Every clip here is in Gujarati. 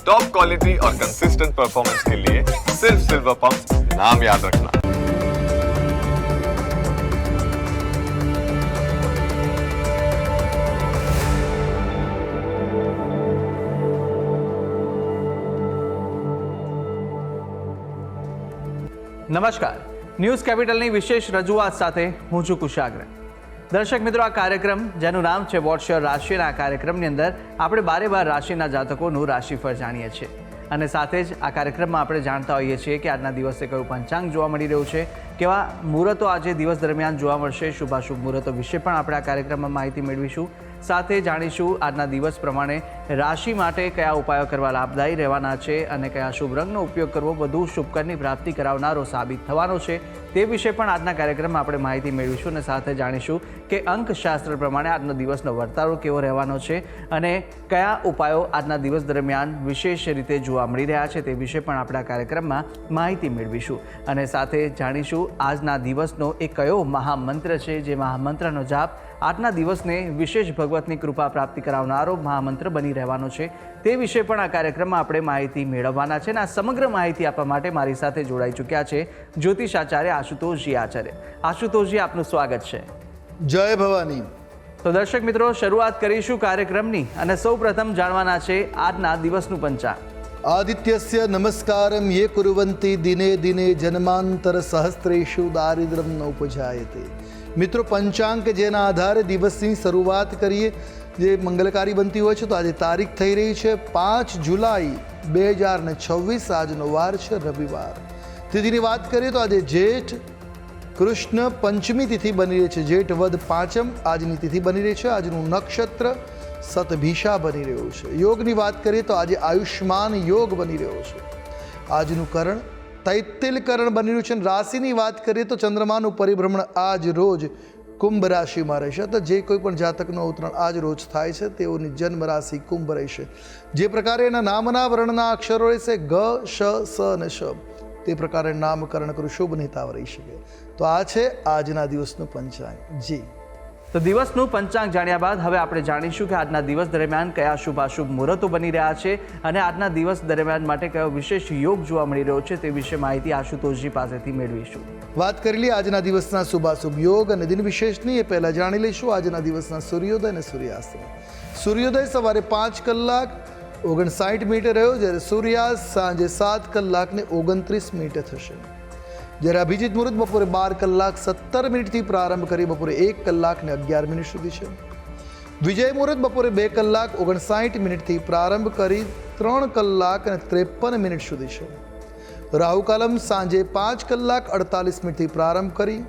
टॉप क्वालिटी और कंसिस्टेंट परफॉर्मेंस के लिए सिर्फ सिल्वर पंप नाम याद रखना। નમસ્કાર, ન્યૂઝ કેપિટલની વિશેષ રજૂઆત સાથે હું છું કુશાગ્ર. દર્શક મિત્રો, આ કાર્યક્રમ જેનું નામ છે વોટ્સ યોર રાશિના આ કાર્યક્રમની અંદર આપણે 12 રાશિના જાતકોનું રાશિફળ જાણીએ છીએ અને સાથે જ આ કાર્યક્રમમાં આપણે જાણતા હોઈએ છીએ કે આજના દિવસે કયું પંચાંગ જોવા મળી રહ્યું છે, કેવા મુહૂર્તો આજે દિવસ દરમિયાન જોવા મળશે, શુભાશુભ મુહૂર્તો વિશે પણ આપણે આ કાર્યક્રમમાં માહિતી મેળવીશું. સાથે જાણીશું આજના દિવસ પ્રમાણે રાશિ માટે કયા ઉપાયો કરવા લાભદાયી રહેવાના છે અને કયા શુભ રંગનો ઉપયોગ કરવો વધુ શુભકરની પ્રાપ્તિ કરાવનારો સાબિત થવાનો છે તે વિશે પણ આજના કાર્યક્રમમાં આપણે માહિતી મેળવીશું અને સાથે જાણીશું કે અંકશાસ્ત્ર પ્રમાણે આજનો દિવસનો વર્તારો કેવો રહેવાનો છે અને કયા ઉપાયો આજના દિવસ દરમિયાન વિશેષ રીતે જોવા મળી રહ્યા છે તે વિશે પણ આપણે આ કાર્યક્રમમાં માહિતી મેળવીશું અને સાથે જાણીશું આજના દિવસનો એક કયો મહામંત્ર છે જે મહામંત્રનો જાપ આજના દિવસને વિશેષ ભગવતની કૃપા પ્રાપ્તિ કરાવનારો મહામંત્ર બની રહેવાનો છે તે વિશે પણ આ કાર્યક્રમમાં આપણે માહિતી મેળવવાના છે અને આ સમગ્ર માહિતી આપવા માટે મારી સાથે જોડાઈ ચૂક્યા છે જ્યોતિષાચાર્ય આશુતોષજી આચાર્ય. આશુતોષજી, આપનું સ્વાગત છે. જય ભવાની. તો દર્શક મિત્રો, શરૂઆત કરીશું કાર્યક્રમની અને સૌ પ્રથમ જાણવાના છે આજના દિવસનું પંચાંગ. આદિત્યસ્ય નમસ્કારમ યે કુર્વન્તિ દિને દિને જન્માંતર સહસ્ત્રેષુ દારિદ્ર્યમ ન ઉપજાયતે. મિત્રો, પંચાંગ જેના આધારે દિવસની શરૂઆત કરીએ જે મંગલકારી બનતી હોય છે, તો આજે તારીખ થઈ રહી છે 5 જુલાઈ 2026. આજનો વાર છે રવિવાર. તિથિની વાત કરીએ તો આજે જેઠ કૃષ્ણ પંચમી તિથિ બની રહી છે. જેઠ વદ પાંચમ આજની તિથિ બની રહી છે. આજનું નક્ષત્ર સતભિષા બની રહ્યું છે. યોગની વાત કરીએ તો આજે આયુષ્માન યોગ બની રહ્યો છે. આજનું કરણ તૈતિલ કરણ બની રહ્યું છે. રાશિની વાત કરીએ તો ચંદ્રમાનું પરિભ્રમણ આજ રોજ કુંભ રાશિમાં રહેશે. તો જે કોઈ પણ જાતકનો અવતરણ આજ રોજ થાય છે તેઓની જન્મ રાશિ કુંભ રહેશે. જે પ્રકારે એના નામના વર્ણના અક્ષરો રહેશે ગ, શ, સ અને શ, તે પ્રકારે નામકરણ કરું શુભ નિતાવ રહી શકે. તો આ છે આજના દિવસનું પંચાંગ. જી, તો દિવસનું પંચાંગ જાણ્યા બાદ હવે આપણે જાણીશું કે આજના દિવસ દરમિયાન કયા શુભાશુભ મુહૂર્તો બની રહ્યા છે અને આજના દિવસ દરમિયાન માટે કયો વિશેષ યોગ જોવા મળી રહ્યો છે તે વિશે માહિતી આશુતોષજી પાસેથી મેળવીશું. વાત કરી લઈએ આજના દિવસના શુભાશુભ યોગ અને દિન વિશેષની. એ પહેલાં જાણી લઈશું આજના દિવસના સૂર્યોદય અને સૂર્યાસ્ત. સૂર્યોદય સવારે 5 કલાક 59 મિનિટે રહ્યો, જ્યારે સૂર્યાસ્ત સાંજે 7 કલાક ને 29 મિનિટે થશે. જ્યારે અભિજીત મુહૂર્ત બપોરે 12 કલાક 17 મિનિટથી પ્રારંભ કરી બપોરે 1 કલાક ને 11 મિનિટ સુધી છે. વિજય મુહૂર્ત બપોરે 2 કલાક 59 મિનિટથી પ્રારંભ કરી 3 કલાક અને 53 મિનિટ સુધી છે. રાહુ કાલમ સાંજે 5 કલાક 48 મિનિટથી પ્રારંભ કરી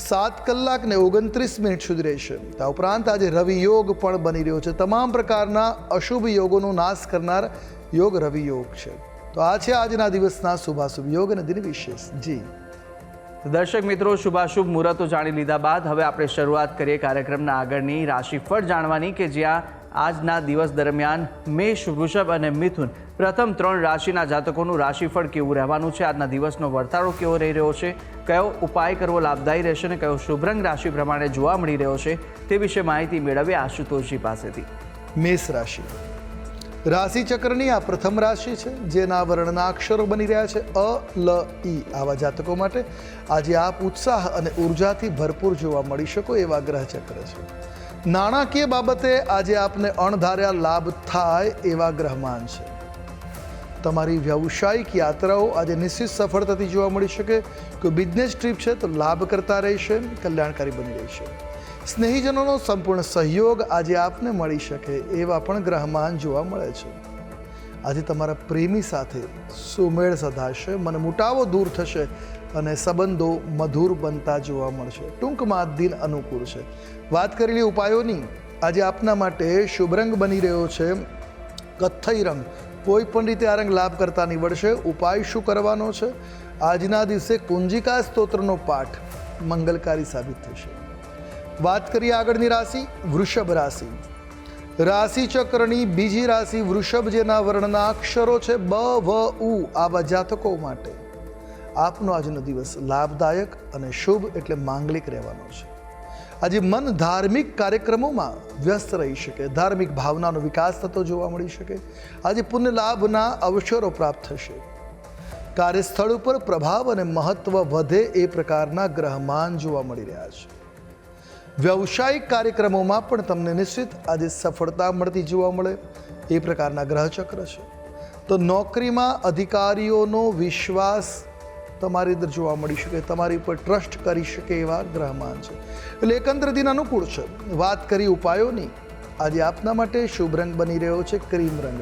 7 કલાક ને 29 મિનિટ સુધી રહેશે. આ ઉપરાંત આજે રવિ યોગ પણ બની રહ્યો છે. તમામ પ્રકારના અશુભ યોગોનો નાશ કરનાર યોગ રવિ યોગ છે. તો આ છે આજના દિવસના શુભાશુભ યોગ અને દિન વિશેષ. જી, દર્શક મિત્રો, શુભાશુભ મુહૂર્તો જાણી લીધા બાદ હવે આપણે શરૂઆત કરીએ કાર્યક્રમના આગળની રાશિફળ જાણવાની કે જ્યાં આજના દિવસ દરમિયાન મેષ, વૃષભ અને મિથુન પ્રથમ 3 રાશિના જાતકોનું રાશિફળ કેવું રહેવાનું છે, આજના દિવસનો વર્તારો કેવો રહી રહ્યો છે, કયો ઉપાય કરવો લાભદાયી રહેશે અને કયો શુભ રંગ રાશિ પ્રમાણે જોવા મળી રહ્યો છે તે વિશે માહિતી મેળવીએ આશુતોષજી પાસેથી. મેષ રાશિ. રાશિ ચક્રની આ પ્રથમ રાશિ છે જેના વર્ણના અક્ષરો બની રહ્યા છે અ, લ, ઈ. આવા જાતકો માટે આજે આપ ઉત્સાહ અને ઉર્જાથી ભરપૂર જોવા મળી શકો એવા ગ્રહ ચક્ર છે. નાણાકીય બાબતે આજે આપને અણધાર્યા લાભ થાય એવા ગ્રહમાન છે. તમારી વ્યવસાયિક યાત્રાઓ આજે નિશ્ચિત સફળતાથી જોવા મળી શકે. કોઈ બિઝનેસ ટ્રીપ છે તો લાભ કરતા રહેશે, કલ્યાણકારી બની રહેશે. સ્નેહીજનોનો સંપૂર્ણ સહયોગ આજે આપને મળી શકે એવા પણ ગ્રહમાન જોવા મળે છે. આજે તમારા પ્રેમી સાથે સુમેળ સધાશે, મનમુટાવો દૂર થશે અને સંબંધો મધુર બનતા જોવા મળશે. ટૂંકમાં દિન અનુકૂળ છે. વાત કરેલી ઉપાયોની આજે આપના માટે શુભ રંગ બની રહ્યો છે કથ્થઈ રંગ. કોઈ પણ રીતે આ રંગ લાભ કરતા નીવડશે. ઉપાય શું કરવાનો છે? આજના દિવસે કુંજિકા સ્તોત્રનો પાઠ મંગલકારી સાબિત થશે. વાત કરીએ આગળની રાશિ વૃષભ રાશિ. રાશિ ચક્રની બીજી રાશિ વૃષભ જેના વર્ણના અક્ષરો છે બ, વ, ઉ. આવા જાતકો માટે આપનો આજનો દિવસ લાભદાયક અને શુભ એટલે માંગલિક રહેવાનો છે. આજે મન ધાર્મિક કાર્યક્રમોમાં વ્યસ્ત રહી શકે, ધાર્મિક ભાવનાનો વિકાસ થતો જોવા મળી શકે. આજે પુણ્ય લાભના અવસરો પ્રાપ્ત થશે. કાર્યસ્થળ ઉપર પ્રભાવ અને મહત્વ વધે એ પ્રકારના ગ્રહમાન જોવા મળી રહ્યા છે. વ્યવસાયિક કાર્યક્રમોમાં પણ તમને નિશ્ચિત આજે સફળતા મળતી જોવા મળે એ પ્રકારના ગ્રહચક્ર છે. તો નોકરીમાં અધિકારીઓનો વિશ્વાસ તમારી અંદર જોવા મળી શકે, તમારી ઉપર ટ્રસ્ટ કરી શકે એવા ગ્રહમાન છે. એટલે એકંદર દિન અનુકૂળ છે. વાત કરી ઉપાયોની, આજે આપના માટે શુભ રંગ બની રહ્યો છે ક્રીમ રંગ.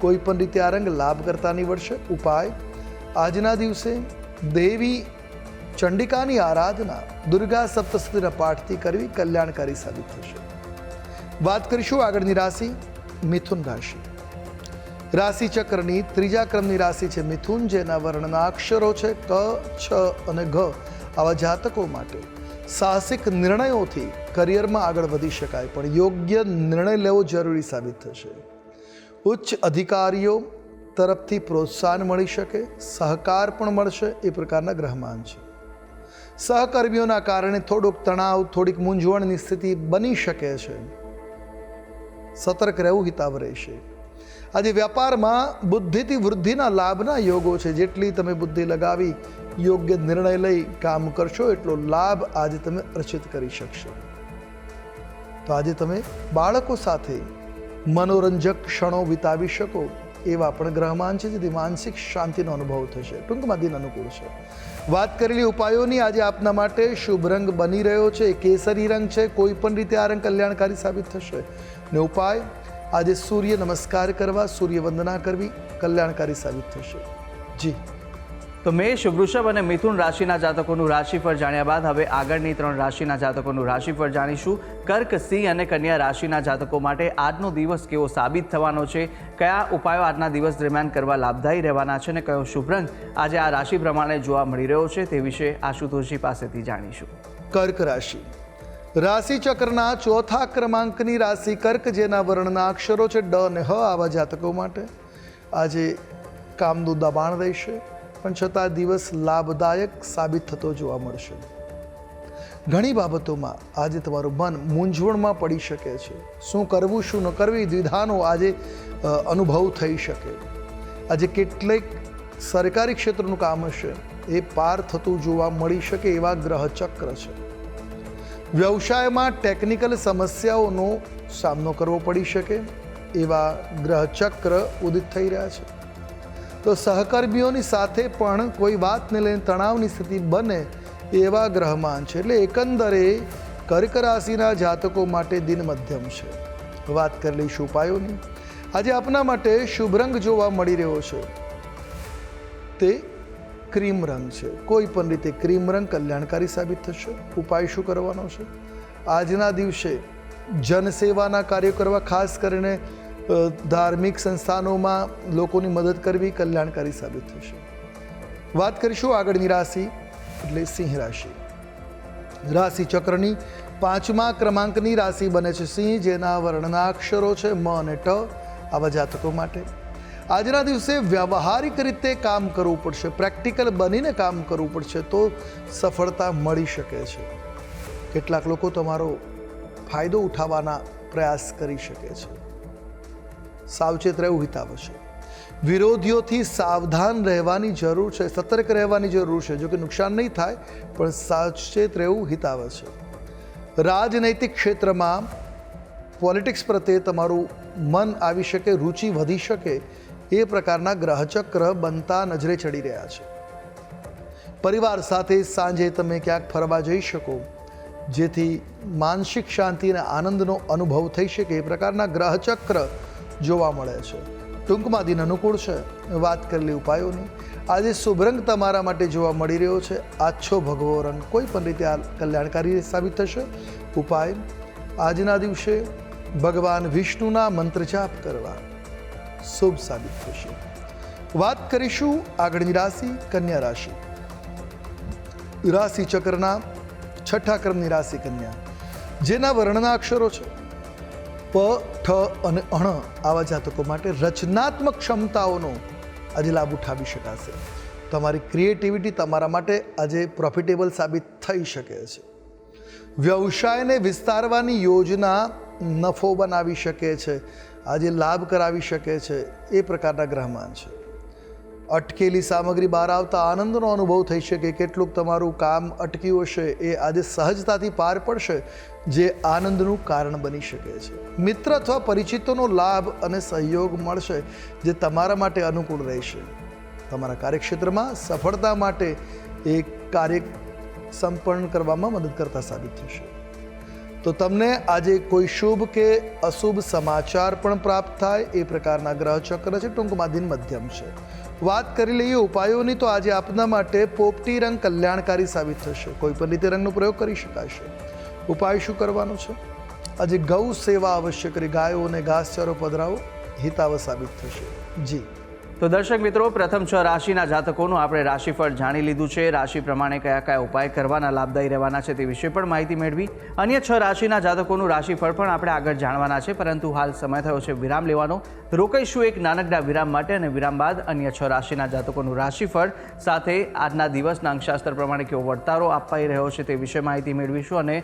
કોઈ પણ રીતે આ રંગ લાભ કરતા નીવડશે. ઉપાય, આજના દિવસે દેવી ચંડિકાની આરાધના દુર્ગા સપ્તશતીના પાઠથી કરવી કલ્યાણકારી સાબિત થશે. વાત કરીશું આગળની રાશિ મિથુન રાશિ. રાશિ ચક્રની ત્રીજા ક્રમની રાશિ છે મિથુન, જેના વર્ણના અક્ષરો છે ક, છ અને ઘ. આવા જાતકો માટે સાહસિક નિર્ણયોથી કરિયરમાં આગળ વધી શકાય, પણ યોગ્ય નિર્ણય લેવો જરૂરી સાબિત થશે. ઉચ્ચ અધિકારીઓ તરફથી પ્રોત્સાહન મળી શકે, સહકાર પણ મળશે એ પ્રકારના ગ્રહમાન છે. સહકર્મીઓના કારણે થોડુંક તણાવ, થોડીક મૂંઝવણની સ્થિતિ બની શકે છે. સતર્ક રહેવું હિતાવ રહેશે. આજે વ્યાપારમાં બુદ્ધિથી વૃદ્ધિના લાભના યોગો છે. જેટલી તમે બુદ્ધિ લગાવી યોગ્ય નિર્ણય લઈ કામ કરશો એટલો લાભ આજે તમે અર્જિત કરી શકશો. તો આજે તમે બાળકો સાથે મનોરંજક ક્ષણો વિતાવી શકો એવા પણ ગ્રહમાન છે, જેથી માનસિક શાંતિનો અનુભવ થશે. ટૂંકમાં દિન અનુકૂળ છે. વાત કરેલી ઉપાયોની, આજે આપના માટે શુભ રંગ બની રહ્યો છે કેસરી રંગ છે. કોઈ પણ રીતે આ રંગ કલ્યાણકારી સાબિત થશે. ને ઉપાય, આજે સૂર્ય નમસ્કાર કરવા, સૂર્ય વંદના કરવી કલ્યાણકારી સાબિત થશે. જી, તો મેષ, વૃષભ અને મિથુન રાશિના જાતકોનું રાશિફળ જાણ્યા બાદ હવે આગળની 3 રાશિના જાતકોનું રાશિફળ જાણીશું. કર્ક, સિંહ અને કન્યા રાશિના જાતકો માટે આજનો દિવસ કેવો સાબિત થવાનો છે, કયા ઉપાયો આજના દિવસ દરમિયાન કરવા લાભદાયી રહેવાના છે અને કયો શુભ રંગ આજે આ રાશિ પ્રમાણે જોવા મળી રહ્યો છે તે વિશે આશુતોષજી પાસેથી જાણીશું. કર્ક રાશિ. રાશિ ચક્રના ચોથા ક્રમાંકની રાશિ કર્ક, જેના વર્ણના અક્ષરો છે ડ અને હ. આવા જાતકો માટે આજે કામનું દબાણ રહેશે, પણ છતાં દિવસ લાભદાયક સાબિત થતો જોવા મળશે. ઘણી બાબતોમાં આજે તમારું મન મૂંઝવણમાં પડી શકે છે. શું કરવું, શું ન કરવી, દ્વિધાનો આજે અનુભવ થઈ શકે. આજે કેટલેક સરકારી ક્ષેત્રનું કામ હશે એ પાર થતું જોવા મળી શકે એવા ગ્રહચક્ર છે. વ્યવસાયમાં ટેકનિકલ સમસ્યાઓનો સામનો કરવો પડી શકે એવા ગ્રહચક્ર ઉદિત થઈ રહ્યા છે. તો સહકર્મીઓની સાથે પણ કોઈ વાતને લઈને તણાવની સ્થિતિ બને એવા ગ્રહમાન છે. એટલે એકંદરે કર્ક રાશિના જાતકો માટે દિન મધ્યમ છે. વાત કરી લઈશું ઉપાયોની. આજે આપના માટે શુભ રંગ જોવા મળી રહ્યો છે તે ક્રીમ રંગ છે. કોઈ પણ રીતે ક્રીમ રંગ કલ્યાણકારી સાબિત થશે. ઉપાય શું કરવાનો છે? આજના દિવસે જનસેવાના કાર્યો કરવા, ખાસ કરીને ધાર્મિક સંસ્થાનોમાં લોકોની મદદ કરવી કલ્યાણકારી સાબિત થશે. વાત કરીશું આગળની રાશિ એટલે સિંહ રાશિ. રાશિ ચક્રની 5મા ક્રમાંકની રાશિ બને છે સિંહ, જેના વર્ણના અક્ષરો છે મ અને ટ. આવા જાતકો માટે આજના દિવસે વ્યવહારિક રીતે કામ કરવું પડશે, પ્રેક્ટિકલ બનીને કામ કરવું પડશે તો સફળતા મળી શકે છે. કેટલાક લોકો તમારો ફાયદો ઉઠાવવાના પ્રયાસ કરી શકે છે. સાવચેત રહેવું હિતાવ છે. વિરોધીઓથી સાવધાન રહેવાની જરૂર છે, સતર્ક રહેવાની જરૂર છે. જો કે નુકસાન નહીં થાય, પણ સાવચેત રહેવું હિતાવ છે. રાજનૈતિક ક્ષેત્રમાં પોલિટિક્સ પ્રત્યે તમારું મન આવી શકે, રુચિ વધી શકે એ પ્રકારના ગ્રહચક્ર બનતા નજરે ચડી રહ્યા છે. પરિવાર સાથે સાંજે તમે ક્યાંક ફરવા જઈ શકો, જેથી માનસિક શાંતિ અને આનંદનો અનુભવ થઈ શકે એ પ્રકારના ગ્રહચક્ર જોવા મળે છે. ટૂંકમાં દિન અનુકૂળ છે. વાત કરેલી ઉપાયોની, આજે શુભ રંગ તમારા માટે જોવા મળી રહ્યો છે આછો ભગવો રંગ. કોઈ પણ રીતે આ કલ્યાણકારી સાબિત થશે. ઉપાય, આજના દિવસે ભગવાન વિષ્ણુના મંત્ર જાપ કરવા શુભ સાબિત થશે. વાત કરીશું આગળની રાશિ કન્યા રાશિ. રાશિ ચક્રના 6ઠા ક્રમની રાશિ કન્યા, જેના વર્ણના અક્ષરો છે પ, ઠ અને અણ. આવા જાતકો માટે રચનાત્મક ક્ષમતાઓનો આજે લાભ ઉઠાવી શકાશે. તમારી ક્રિએટિવિટી તમારા માટે આજે પ્રોફિટેબલ સાબિત થઈ શકે છે. વ્યવસાયને વિસ્તારવાની યોજના નફો બનાવી શકે છે, આજે લાભ કરાવી શકે છે, એ પ્રકારના ગ્રહમાન છે. અટકેલી સામગ્રી બહાર આવતા આનંદનો અનુભવ થઈ શકે. કેટલુંક તમારું કામ અટક્યું હશે એ આજે સહજતાથી પાર પડશે, જે આનંદનું કારણ બની શકે છે. મિત્ર અથવા પરિચિતોનો લાભ અને સહયોગ મળશે, જે તમારા માટે અનુકૂળ રહેશે. તમારા કાર્યક્ષેત્રમાં સફળતા માટે એ કાર્ય સંપન્ન કરવામાં મદદ કરતા સાબિત થશે. તો તમને આજે કોઈ શુભ કે અશુભ સમાચાર પણ પ્રાપ્ત થાય એ પ્રકારના ગ્રહ ચક્ર છે. ટૂંકમાં દિન મધ્યમ છે. વાત કરી લઈએ ઉપાયોની, તો આજે આપના માટે પોપટી રંગ કલ્યાણકારી સાબિત થશે. કોઈ પણ રીતે રંગનો પ્રયોગ કરી શકાશે. ઉપાય શું કરવાનો છે? આજે ગૌ સેવા અવશ્ય કરી, ગાયોને ઘાસચારો પધરાવો, હિતાવ સાબિત થશે. જી તો દર્શક મિત્રો, પ્રથમ 6 રાશિના જાતકોનું આપણે રાશિફળ જાણી લીધું છે. રાશિ પ્રમાણે કયા કયા ઉપાય કરવાના લાભદાયી રહેવાના છે તે વિશે પણ માહિતી મેળવી. અન્ય 6 રાશિના જાતકોનું રાશિફળ પણ આપણે આગળ જાણવાના છે, પરંતુ હાલ સમય થયો છે વિરામ લેવાનો. રોકાઈશું એક નાનકડા વિરામ માટે, અને વિરામ બાદ અન્ય 6 રાશિના જાતકોનું રાશિફળ સાથે આજના દિવસના અંકશાસ્ત્ર પ્રમાણે કેવો વર્તારો અપાઈ રહ્યો છે તે વિશે માહિતી મેળવીશું, અને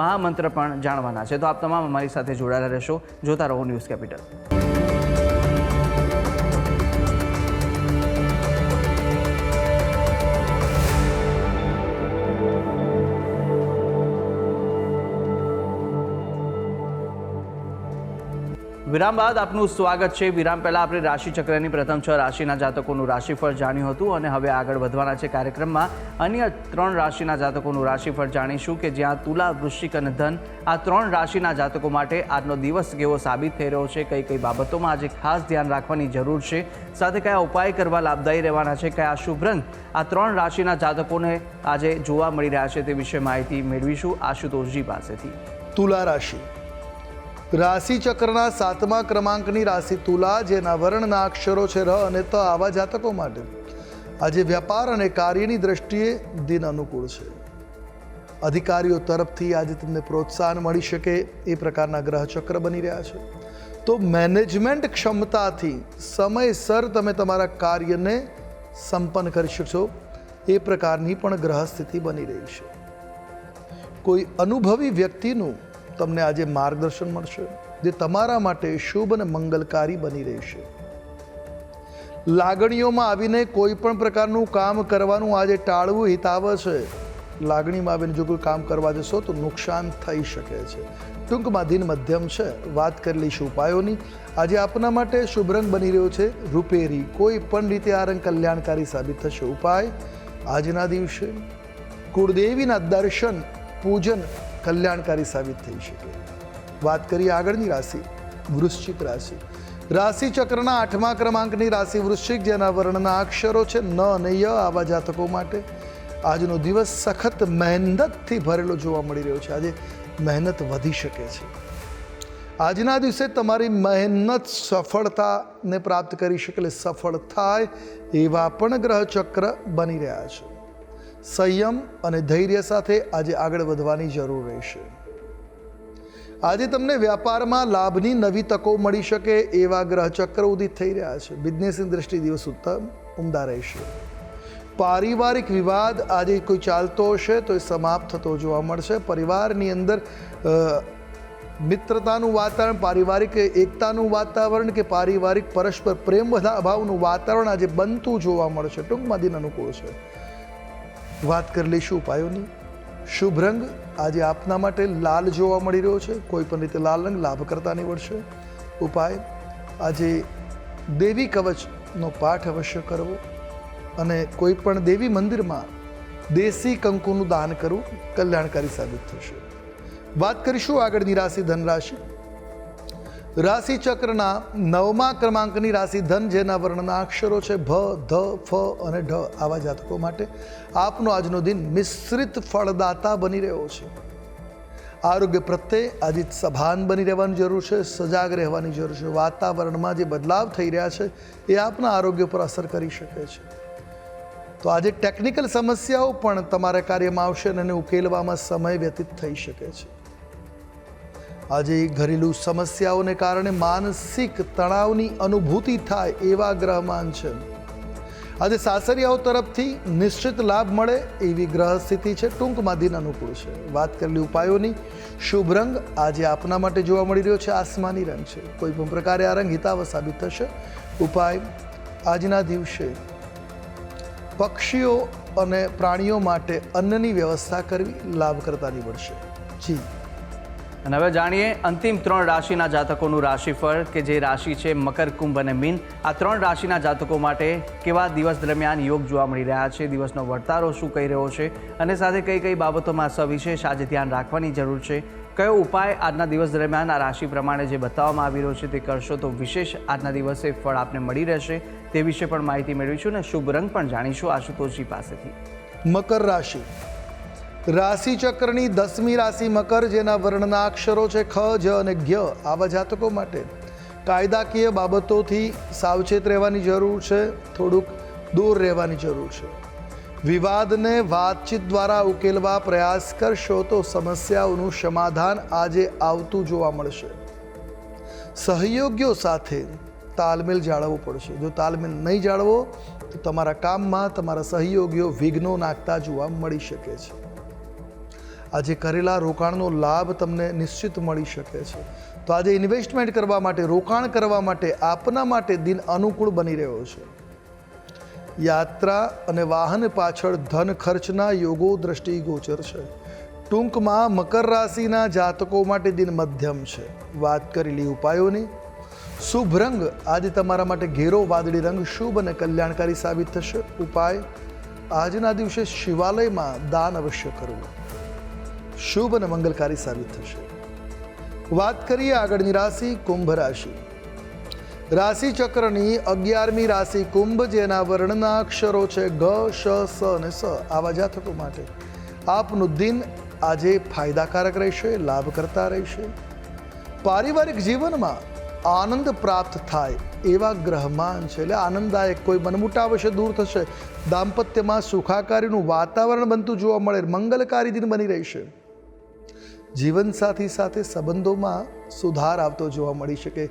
મહામંત્ર પણ જાણવાના છે. તો આપ તમામ અમારી સાથે જોડાયેલા રહેશો. જોતા રહો ન્યૂઝ કેપિટલ. વિરામ બાદ આપનું સ્વાગત છે. વિરામ પહેલાં આપણે રાશિચક્રની પ્રથમ 6 રાશિના જાતકોનું રાશિફળ જાણ્યું હતું, અને હવે આગળ વધવાના છે કાર્યક્રમમાં. અન્ય 3 રાશિના જાતકોનું રાશિફળ જાણીશું, કે જ્યાં તુલા, વૃશ્ચિક અને ધન આ 3 રાશિના જાતકો માટે આજનો દિવસ કેવો સાબિત થઈ રહ્યો છે, કઈ કઈ બાબતોમાં આજે ખાસ ધ્યાન રાખવાની જરૂર છે, સાથે કયા ઉપાય કરવા લાભદાયી રહેવાના છે, કયા શુભ રંગ આ 3 રાશિના જાતકોને આજે જોવા મળી રહ્યા છે તે વિશે માહિતી મેળવીશું આશુતોષજી પાસેથી. તુલા રાશિ, રાશિ ચક્રના 7મા ક્રમાંકની રાશિ તુલા, જેના વર્ણના અક્ષરો છે ર અને ત, આવા જાતકો માટે આજે વ્યાપાર અને કાર્યની દ્રષ્ટિએ દિન અનુકૂળ છે. અધિકારીઓ તરફથી આજે તમને પ્રોત્સાહન મળી શકે એ પ્રકારના ગ્રહ ચક્ર બની રહ્યા છે. તો મેનેજમેન્ટ ક્ષમતાથી સમયસર તમે તમારા કાર્યને સંપન્ન કરી શકશો એ પ્રકારની પણ ગ્રહ સ્થિતિ બની રહી છે. કોઈ અનુભવી વ્યક્તિનું તમને આજે માર્ગદર્શન મળશે, જે તમારા માટે શુભ અને મંગલકારી બની રહેશે. લાગણીઓમાં આવીને કોઈ પણ પ્રકારનું કામ કરવાનું આજે ટાળવું હિતાવ છે. લાગણીમાં આવીને જો કોઈ કામ કરવા જશો તો નુકસાન થઈ શકે છે. ટૂંકમાં દિન મધ્યમ છે. વાત કરી લઈશું ઉપાયોની. આજે આપના માટે શુભ રંગ બની રહ્યો છે રૂપેરી. કોઈ પણ રીતે આ રંગ કલ્યાણકારી સાબિત થશે. ઉપાય આજના દિવસે કુળદેવીના દર્શન પૂજન કલ્યાણકારી સાબિત થઈ શકે. વાત કરીએ આગળની રાશિ વૃશ્ચિક રાશિ. રાશિ ચક્રના 8મા ક્રમાંકની રાશિ વૃશ્ચિક, જેના વર્ણના અક્ષરો છે ન અને ય, આવા જાતકો માટે આજનો દિવસ સખત મહેનતથી ભરેલો જોવા મળી રહ્યો છે. આજે મહેનત વધી શકે છે. આજના દિવસે તમારી મહેનત સફળતાને પ્રાપ્ત કરી શકે, એટલે સફળ થાય એવા પણ ગ્રહ ચક્ર બની રહ્યા છે. સંયમ અને ધૈર્ય સાથે આજે આગળ વધવાની જરૂર રહેશે. આજે તમને વ્યાપારમાં લાભની નવી તકો મળી શકે એવા ગ્રહ ચક્ર ઉદિત થઈ રહ્યા છે. બિઝનેસની દ્રષ્ટિએ દિવસ ઉમદા રહેશે. પારિવારિક વિવાદ આજે કોઈ ચાલતો હશે તો એ સમાપ્ત થતો જોવા મળશે. પરિવારની અંદર મિત્રતાનું વાતાવરણ, પારિવારિક એકતાનું વાતાવરણ કે પારિવારિક પરસ્પર પ્રેમ ભાવનું વાતાવરણ આજે બનતું જોવા મળશે. ટૂંકમાં દિન અનુકૂળ છે. વાત કરી લઈશું ઉપાયોની. શુભ રંગ આજે આપના માટે લાલ જોવા મળી રહ્યો છે. કોઈ પણ રીતે લાલ રંગ લાભ કરતા નીવડશે. ઉપાય આજે દેવી કવચનો પાઠ અવશ્ય કરવો, અને કોઈ પણ દેવી મંદિરમાં દેશી કંકુનું દાન કરવું કલ્યાણકારી સાબિત થશે. વાત કરીશું આગળની રાશિ ધન રાશિ. રાશિ ચક્રના 9મા ક્રમાંકની રાશિ ધન, જેના વર્ણના અક્ષરો છે ભ, ધ, ફ અને ઢ, આવા જાતકો માટે આપનો આજનો દિન મિશ્રિત ફળદાતા બની રહ્યો છે. આરોગ્ય પ્રત્યે આજે સભાન બની રહેવાની જરૂર છે, સજાગ રહેવાની જરૂર છે. વાતાવરણમાં જે બદલાવ થઈ રહ્યા છે એ આપના આરોગ્ય પર અસર કરી શકે છે. તો આજે ટેકનિકલ સમસ્યાઓ પણ તમારા કાર્યમાં આવશે અને એને ઉકેલવામાં સમય વ્યતીત થઈ શકે છે. આજે ઘરેલું સમસ્યાઓને કારણે માનસિક તણાવની અનુભૂતિ થાય એવા ગ્રહમાન છે. આજે સાસરિયાઓ તરફથી નિશ્ચિત લાભ મળે એવી ગ્રહ સ્થિતિ છે. ટૂંકમાં દિન અનુકૂળ છે. વાત કરેલી ઉપાયોની, શુભ રંગ આજે આપના માટે જોવા મળી રહ્યો છે આસમાની રંગ છે. કોઈ પણ પ્રકારે આ રંગ હિતાવહ સાબિત થશે. ઉપાય, આજના દિવસે પક્ષીઓ અને પ્રાણીઓ માટે અન્નની વ્યવસ્થા કરવી લાભકર્તા નીવડશે. જી. અને હવે જાણીએ અંતિમ 3 રાશિના જાતકોનું રાશિફળ, કે જે રાશિ છે મકર, કુંભ અને મીન. આ 3 રાશિના જાતકો માટે કેવા દિવસ દરમિયાન યોગ જોવા મળી રહ્યા છે, દિવસનો વર્તારો શું કહી રહ્યો છે, અને સાથે કઈ કઈ બાબતોમાં સવિશેષ આજે ધ્યાન રાખવાની જરૂર છે, કયો ઉપાય આજના દિવસ દરમિયાન આ રાશિ પ્રમાણે જે બતાવવામાં આવી રહ્યો છે તે કરશો તો વિશેષ આજના દિવસે ફળ આપને મળી રહેશે, તે વિશે પણ માહિતી મેળવીશું અને શુભ રંગ પણ જાણીશું આશુતોષજી પાસેથી. મકર રાશિ, રાશિ ચક્રની 10મી રાશિ મકર, જેના વર્ણના અક્ષરો છે ખ, જ અને જ્ઞ. આવા જાતકો માટે કાયદાકીય બાબતોથી સાવચેત રહેવાની જરૂર છે, થોડુંક દૂર રહેવાની જરૂર છે. વિવાદને વાતચીત દ્વારા ઉકેલવા પ્રયાસ કરશો તો સમસ્યાઓનું સમાધાન આજે આવતું જોવા મળશે. સહયોગીઓ સાથે તાલમેલ જાળવવો પડશે. જો તાલમેલ નહીં જાળવો તો તમારા કામમાં તમારા સહયોગીઓ વિઘ્નો નાખતા જોવા મળી શકે છે. આજે કરેલા રોકાણનો લાભ તમને નિશ્ચિત મળી શકે છે. તો આજે ઇન્વેસ્ટમેન્ટ કરવા માટે, રોકાણ કરવા માટે આપના માટે દિન અનુકૂળ બની રહ્યો છે. યાત્રા અને વાહન પાછળ ધન ખર્ચના યોગો દ્રષ્ટિગોચર છે. ટૂંકમાં મકર રાશિના જાતકો માટે દિન મધ્યમ છે. વાત કરેલી ઉપાયોની, શુભ રંગ આજે તમારા માટે ઘેરો વાદળી રંગ શુભ અને કલ્યાણકારી સાબિત થશે. ઉપાય, આજના દિવસે શિવાલયમાં દાન અવશ્ય કરવું, શુભ અને મંગલકારી સાબિત થશે. વાત કરીએ આગળની રાશિ કુંભ રાશિ. રાશિ ચક્રની 11મી રાશિ કુંભ, જેના વર્ણના અક્ષરો છે ગ, શ, સ અને સ. આવા જાતકો માટે આપનું દિન આજે ફાયદાકારક રહેશે, લાભકર્તા રહેશે. પારિવારિક જીવનમાં આનંદ પ્રાપ્ત થાય એવા ગ્રહમાન છે, એટલે આનંદદાયક કોઈ મનમુટાવ હશે દૂર થશે. દાંપત્યમાં સુખાકારીનું વાતાવરણ બનતું જોવા મળે, મંગલકારી દિન બની રહેશે. જીવનસાથી સાથે સંબંધોમાં સુધાર આવતો જોવા મળી શકે.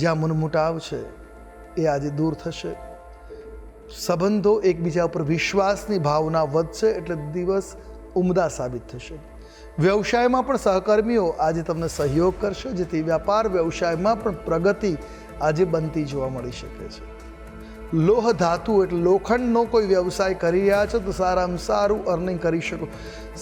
જ્યાં મનમુટાવ છે એ આજે દૂર થશે. સંબંધો, એકબીજા ઉપર વિશ્વાસની ભાવના વધશે, એટલે દિવસ ઉમદા સાબિત થશે. વ્યવસાયમાં પણ સહકર્મીઓ આજે તમને સહયોગ કરશે, જેથી વ્યાપાર વ્યવસાયમાં પણ પ્રગતિ આજે બનતી જોવા મળી શકે છે. લોહ ધાતુ એટલે લોખંડનો કોઈ વ્યવસાય કરી રહ્યા છો તો સારામાં સારું અર્નિંગ કરી શકો.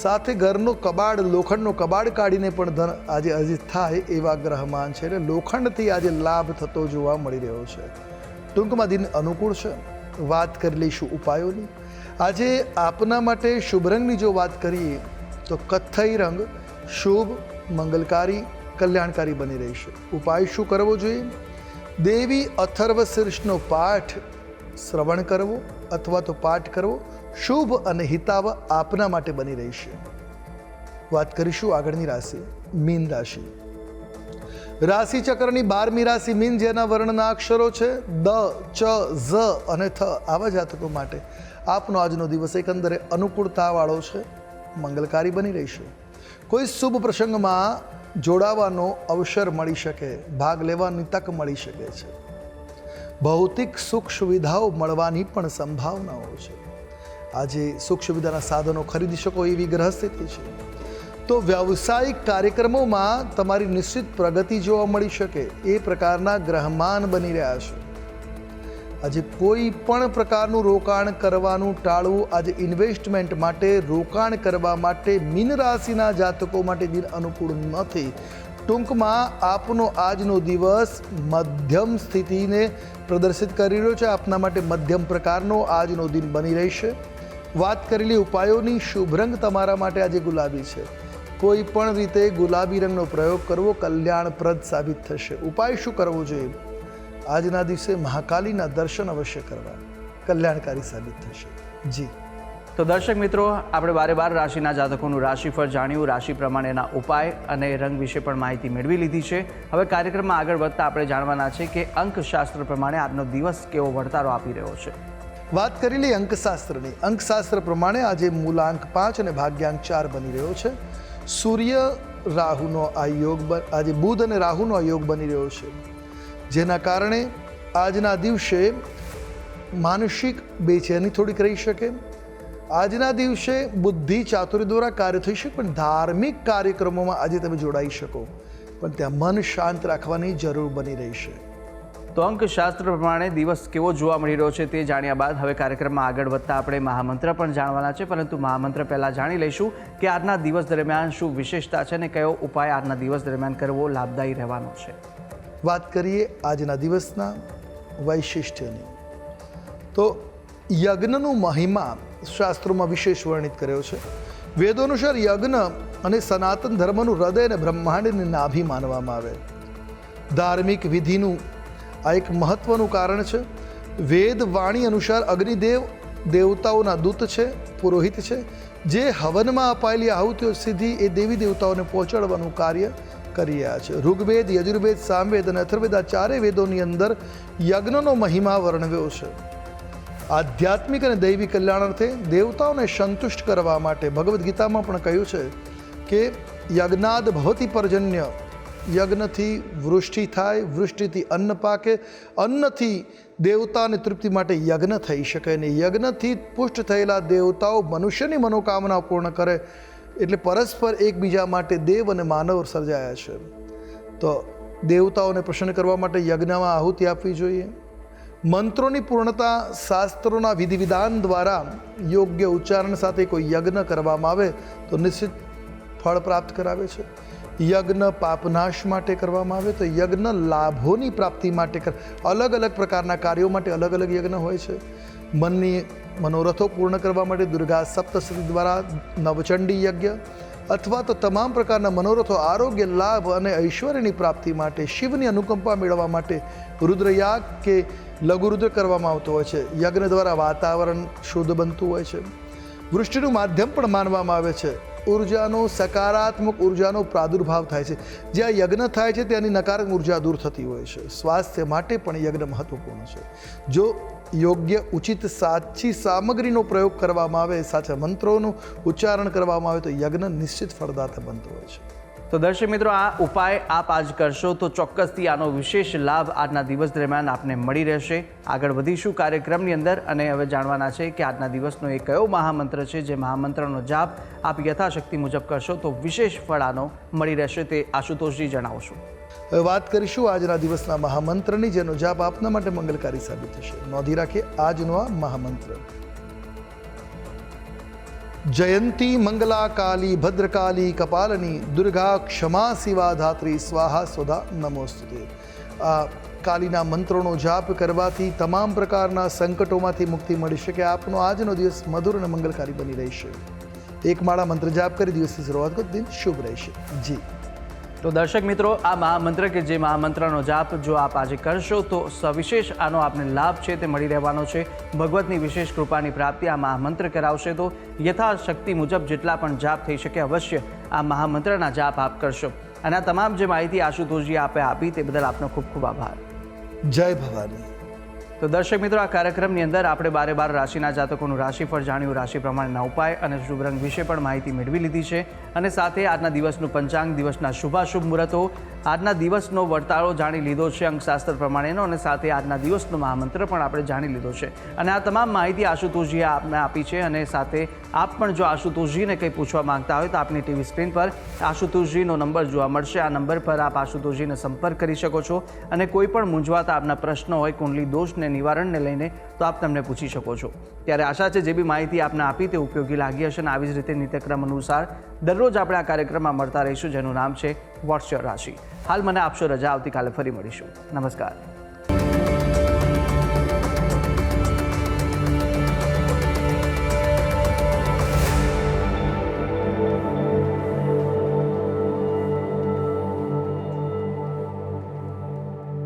સાથે ઘરનો કબાડ, લોખંડનો કબાડ કાઢીને પણ ધન આજે અજીત થાય એવા ગ્રહમાન છે, એટલે લોખંડથી આજે લાભ થતો જોવા મળી રહ્યો છે. ટૂંકમાં દિન અનુકૂળ છે. વાત કરી લઈશું ઉપાયોની. આજે આપના માટે શુભ રંગની જો વાત કરીએ તો કથ્થઈ રંગ શુભ, મંગલકારી, કલ્યાણકારી બની રહેશે. ઉપાય શું કરવો જોઈએ? દેવી અથર્વ શીર્ષનો પાઠ શ્રવણ કરવો અથવા તો પાઠ કરવો શુભ અને હિતાવ આપના માટે બની રહેશે. વાત કરીશું આગળની રાશિ મીન રાશિ. રાશિ ચક્રની 12મી રાશિ મીન, જેના વર્ણના અક્ષરો છે દ, ચ, ઝ અને થ. આવા જાતકો માટે આપનો આજનો દિવસ એકંદરે અનુકૂળતાવાળો છે, મંગલકારી બની રહેશે. કોઈ શુભ પ્રસંગમાં જોડાવાનો અવસર મળી શકે, ભાગ લેવાની તક મળી શકે છે. ભૌતિક સુખ સુવિધાઓ મળવાની પણ સંભાવનાઓ છે. આજે સુખ સુવિધાના સાધનો ખરીદી શકો એવી ગ્રહ સ્થિતિ છે. તો વ્યવસાયિક કાર્યક્રમોમાં તમારી નિશ્ચિત પ્રગતિ જોવા મળી શકે એ પ્રકારના ગ્રહમાન બની રહ્યા છે. આજે કોઈ પણ પ્રકારનું રોકાણ કરવાનું ટાળવું. આજે ઇન્વેસ્ટમેન્ટ માટે, રોકાણ કરવા માટે મીન રાશિના જાતકો માટે દિન અનુકૂળ નથી. ટૂંકમાં આપનો આજનો દિવસ મધ્યમ સ્થિતિને પ્રદર્શિત કરી રહ્યો છે. આપના માટે મધ્યમ પ્રકારનો આજનો દિન બની રહેશે. વાત કરેલી ઉપાયોની, શુભ રંગ તમારા માટે આજે ગુલાબી છે. કોઈ પણ રીતે ગુલાબી રંગનો પ્રયોગ કરવો કલ્યાણપ્રદ સાબિત થશે. ઉપાય શું કરવો જોઈએ? આજના દિવસે મહાકાલીના દર્શન અવશ્ય કરવા, કલ્યાણકારી સાબિત થશે. જી. તો દર્શક મિત્રો, આપણે 12 રાશિના જાતકોનું રાશિફળ જાણ્યું, રાશિ પ્રમાણેના ઉપાય અને રંગ વિશે પણ માહિતી મેળવી લીધી છે. હવે કાર્યક્રમમાં આગળ વધતા આપણે જાણવાના છે કે અંકશાસ્ત્ર પ્રમાણે આજનો દિવસ કેવો વર્તારો આપી રહ્યો છે. વાત કરી લઈએ અંકશાસ્ત્રની. અંકશાસ્ત્ર પ્રમાણે આજે મૂલાંક 5 અને ભાગ્યાંક 4 બની રહ્યો છે. સૂર્ય રાહુનો આ યોગ, આજે બુધ અને રાહુનો આ યોગ બની રહ્યો છે, જેના કારણે આજના દિવસે માનસિક બેચેની થોડીક રહી શકે. આજના દિવસે બુદ્ધિ ચાતુર્ય દ્વારા કાર્ય થઈ શકે, પણ ધાર્મિક કાર્યક્રમોમાં આજે તમે જોડાઈ શકો, પણ ત્યાં મન શાંત રાખવાની જરૂર બની રહેશે. તો અંકશાસ્ત્ર પ્રમાણે દિવસ કેવો જોવા મળી રહ્યો છે તે જાણ્યા બાદ હવે કાર્યક્રમમાં આગળ વધતા આપણે મહામંત્ર પણ જાણવાના છે, પરંતુ મહામંત્ર પહેલાં જાણી લઈશું કે આજના દિવસ દરમિયાન શું વિશેષતા છે અને કયો ઉપાય આજના દિવસ દરમિયાન કરવો લાભદાયી રહેવાનો છે. વાત કરીએ આજના દિવસના વૈશિષ્ટ્યની, તો યજ્ઞનું મહિમા શાસ્ત્રોમાં વિશેષ વર્ણિત કર્યો છે. વેદો અનુસાર યજ્ઞ અને સનાતન ધર્મનું હૃદય અને બ્રહ્માંડની નાભી માનવામાં આવે. ધાર્મિક વિધિનું આ એક મહત્વનું કારણ છે. વેદ વાણી અનુસાર અગ્નિદેવ દેવતાઓના દૂત છે, પુરોહિત છે, જે હવનમાં અપાયેલી આહુતિઓ સીધી એ દેવી દેવતાઓને પહોંચાડવાનું કાર્ય કરી રહ્યા છે. ઋગ્વેદ, યજુર્વેદ, સામવેદ અને અથર્વવેદ આ ચારેય વેદોની અંદર યજ્ઞનો મહિમા વર્ણવ્યો છે. આધ્યાત્મિક અને દૈવી કલ્યાણાર્થે દેવતાઓને સંતુષ્ટ કરવા માટે ભગવદ્ ગીતામાં પણ કહ્યું છે કે યજ્ઞાદ ભવતી પર્જન્ય, યજ્ઞથી વૃષ્ટિ થાય, વૃષ્ટિથી અન્ન પાકે, અન્નથી દેવતાની તૃપ્તિ માટે યજ્ઞ થઈ શકે, અને યજ્ઞથી પુષ્ટ થયેલા દેવતાઓ મનુષ્યની મનોકામના પૂર્ણ કરે. એટલે પરસ્પર એકબીજા માટે દેવ અને માનવ સર્જાયા છે. તો દેવતાઓને પ્રસન્ન કરવા માટે યજ્ઞમાં આહુતિ આપવી જોઈએ. મંત્રોની પૂર્ણતા શાસ્ત્રોના વિધિ વિધાન દ્વારા યોગ્ય ઉચ્ચારણ સાથે કોઈ યજ્ઞ કરવામાં આવે તો નિશ્ચિત ફળ પ્રાપ્ત કરાવે છે. યજ્ઞ પાપનાશ માટે કરવામાં આવે તો યજ્ઞ લાભોની પ્રાપ્તિ માટે અલગ અલગ પ્રકારના કાર્યો માટે અલગ અલગ યજ્ઞ હોય છે. મનની મનોરથો પૂર્ણ કરવા માટે દુર્ગા સપ્તશતી દ્વારા નવચંડી યજ્ઞ, અથવા તો તમામ પ્રકારના મનોરથો, આરોગ્ય, લાભ અને ઐશ્વર્યની પ્રાપ્તિ માટે, શિવની અનુકંપા મેળવવા માટે રુદ્રયાગ કે લઘુરુદ્ર કરવામાં આવતો હોય છે. યજ્ઞ દ્વારા વાતાવરણ શુદ્ધ બનતું હોય છે. વૃષ્ટિનું માધ્યમ પણ માનવામાં આવે છે. ઉર્જાનો, સકારાત્મક ઉર્જાનો પ્રાદુર્ભાવ થાય છે. જ્યાં યજ્ઞ થાય છે ત્યાંની નકારાત્મક ઉર્જા દૂર થતી હોય છે. સ્વાસ્થ્ય માટે પણ યજ્ઞ મહત્વપૂર્ણ છે. જો યોગ્ય ઉચિત સાચી સામગ્રીનો પ્રયોગ કરવામાં આવે, સાચા મંત્રોનું ઉચ્ચારણ કરવામાં આવે તો યજ્ઞ નિશ્ચિત ફળદાતા બનતો હોય છે. તો દર્શક મિત્રો, આ ઉપાય આપ આજ કરશો તો ચોક્કસથી આનો વિશેષ લાભ આજના દિવસ દરમિયાન આપને મળી રહેશે. આગળ વધીશું કાર્યક્રમની અંદર અને હવે જાણવાના છે કે આજના દિવસનો એ કયો મહામંત્ર છે જે મહામંત્રનો જાપ આપ યથાશક્તિ મુજબ કરશો તો વિશેષ ફળ આનો મળી રહેશે, તે આશુતોષજી જણાવશો. હવે વાત કરીશું આજના દિવસના મહામંત્રની, જેનો જાપ આપના માટે મંગલકારી સાબિત થશે. નોંધી રાખીએ આજનો આ મહામંત્ર: જયંતી મંગલા કાલી ભદ્રકાલી કપાલની દુર્ગા ક્ષમા શિવા ધાત્રી સ્વાહા સ્વધા નમોસ્તુતે. આ કાલીના મંત્રોનો જાપ કરવાથી તમામ પ્રકારના સંકટોમાંથી મુક્તિ મળી શકે. આપનો આજનો દિવસ મધુર અને મંગલકારી બની રહેશે. એક માળા મંત્ર જાપ કરી દિવસની શરૂઆત કરો, દિન શુભ રહેશે. જી. તો દર્શક મિત્રો, આ મહામંત્ર કે જે મહામંત્રનો જાપ જો આપ આજે કરશો તો સવિશેષ આનો આપને લાભ છે તે મળી રહેવાનો છે. ભગવતની વિશેષ કૃપાની પ્રાપ્તિ આ મહામંત્ર કરાવશે. તો યથાશક્તિ મુજબ જેટલા પણ જાપ થઈ શકે અવશ્ય આ મહામંત્રના જાપ આપ કરશો. અને આ તમામ જે માહિતી આશુતોષજી આપે આપી તે બદલ આપનો ખૂબ ખૂબ આભાર. જય ભવાની. તો દર્શક મિત્રો, આ કાર્યક્રમની અંદર આપણે 12 રાશિના જાતકોનું રાશિફળ જાણ્યું, રાશિ પ્રમાણેના ઉપાય અને શુભ રંગ વિશે પણ માહિતી મેળવી લીધી છે. અને સાથે આજના દિવસનું પંચાંગ, દિવસના શુભાશુભ મુહૂર્તો, આજના દિવસનો વર્તાળો જાણી લીધો છે અંકશાસ્ત્ર પ્રમાણેનો, અને સાથે આજના દિવસનો મહામંત્ર પણ આપણે જાણી લીધો છે. અને આ તમામ માહિતી આશુતોષજીએ આપને આપી છે. અને સાથે આપ પણ જો આશુતોષજીને કંઈ પૂછવા માંગતા હોય તો આપની ટીવી સ્ક્રીન પર આશુતોષજીનો નંબર જોવા મળશે. આ નંબર પર આપ આશુતોષજીને સંપર્ક કરી શકો છો અને કોઈ પણ મૂંઝવાતા આપના પ્રશ્નો હોય, કુંડલી દોષને નિવારણને લઈને, તો આપ તમને પૂછી શકો છો. ત્યારે આશા છે જે બી માહિતી આપને આપી તે ઉપયોગી લાગી હશે. અને આવી જ રીતે નિત્યક્રમ અનુસાર દરરોજ આપણે આ કાર્યક્રમમાં મળતા રહીશું, જેનું નામ છે વોટ્સ યોર રાશિ. હાલ મને આપશો રજા. આવતીકાલે ફરી મળીશું. નમસ્કાર.